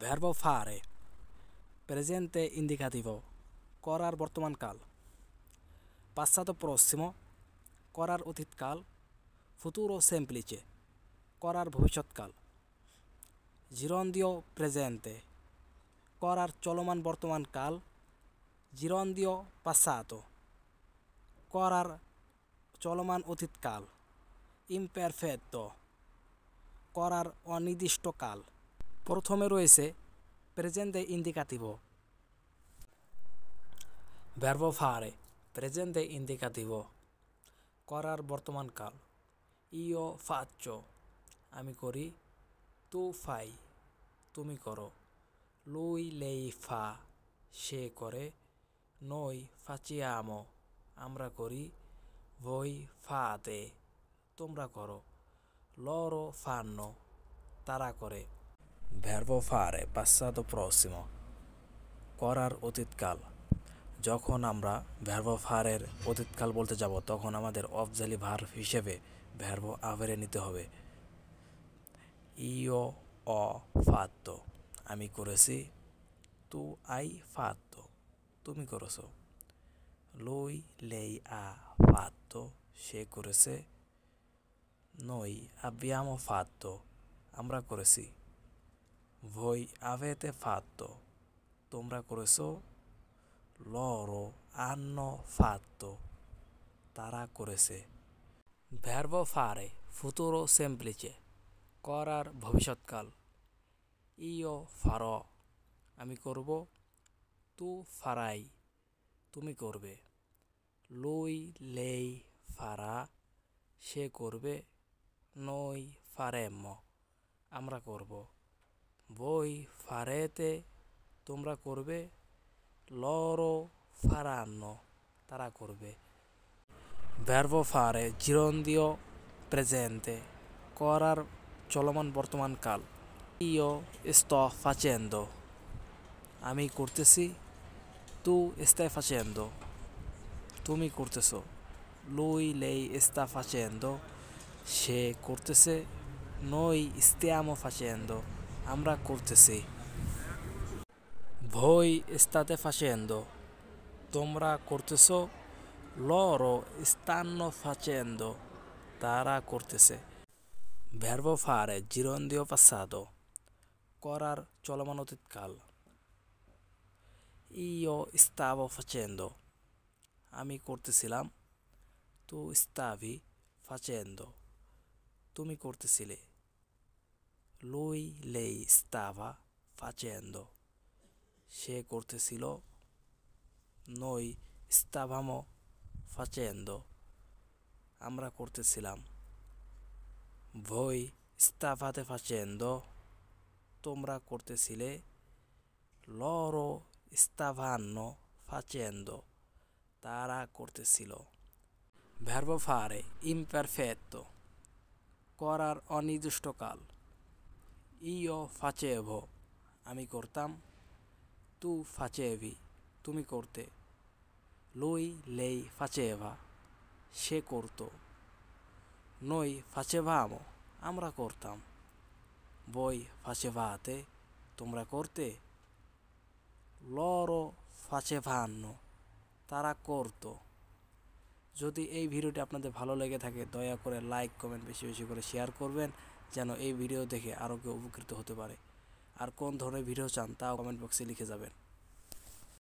Verbo fare, presente indicativo, করার বর্তমান কাল। Passato prossimo, করার অতীতকাল। Futuro semplice, করার ভবিষ্যৎকাল। Gerundio presente, করার চলমান বর্তমান কাল। Gerundio passato, করার চলমান অতীতকাল। Imperfetto, করার অনির্দিষ্ট কাল। প্রথমে রয়েছে প্রেজেন্টে ইন্ডিকাটিভো। ভার্বো ফারে, প্রেজেন্টে ইন্ডিকাটিভো, করার বর্তমান কাল। ইও ফাচ্চো, আমি করি। তু ফাই, তুমি করো। লুই লেই ফা, সে করে। নই ফাচিয়ামো, আমরা করি। voi fate, তোমরা করো। loro fanno, তারা করে। ভার্বো ফারে passato prossimo, করার অতীতকাল। যখন আমরা ভার্বো ফারের অতীতকাল বলতে যাব তখন আমাদের অবজালি ভার্ব হিসেবে ভার্বো আভেরে নিতে হবে। ইও অ ফাত্তো, আমি করেছি। তু আই ফাত্তো, তুমি করেছো। লুই লেই আ ফাত্তো, সে করেছে। নই abbiamo fatto, আমরা করেছি। voi avete fatto, তোমরা করেছো। loro hanno fatto, তারা করেছে। ভার্বো ফারে ফুতুরো সেমপ্লিচে, করার ভবিষ্যৎকাল। ইও ফারো, আমি করব। তু ফারাই, তুমি করবে। লুই লেই ফারা, সে করবে। নই ফারেম্মো, আমরা করব। voi farete, তোমরা করবে। loro faranno, তারা করবে। ভার্বো ফারে জিরন্দিও প্রেজেন্তে, করার চলমান বর্তমান কাল। ইও sto facendo, আমি করতেছি। তু stai facendo, তুমি করতেছো। lui lei sta facendo, সে করতেছে। noi stiamo facendo, আমরা করতেছি। voi state facendo, তোমরা করতেছো। loro stanno facendo, তারা করতেছে। ভার্বো ফারে জিরন্দিও passato, করার চলমান অতীতকাল। io stavo facendo, আমি করতেছিলাম। তু stavi facendo, তুমি করতেছিলে। lui lei stava facendo, সে করতেছিল। noi stavamo facendo, আমরা করতেছিলাম। voi stavate facendo, তোমরা করতেছিলে। loro stavano facendo, তারা করতেছিল। ভার্বো ফারে imperfetto, করার অনির্দিষ্টকাল। io facevo, আমি করতাম। তু facevi, তুমি করতে। lui lei faceva, সে করত। noi facevamo, আমরা করতাম। voi facevate, তোমরা করতে। loro facevano, তারা করত। যদি এই ভিডিওটি আপনাদের ভালো লেগে থাকে দয়া করে লাইক কমেন্ট বেশি বেশি করে শেয়ার করবেন, যেন এই ভিডিও দেখে আরও কেউ উপকৃত হতে পারে। আর কোন ধরনের ভিডিও চান তাও কমেন্ট বক্সে লিখে যাবেন।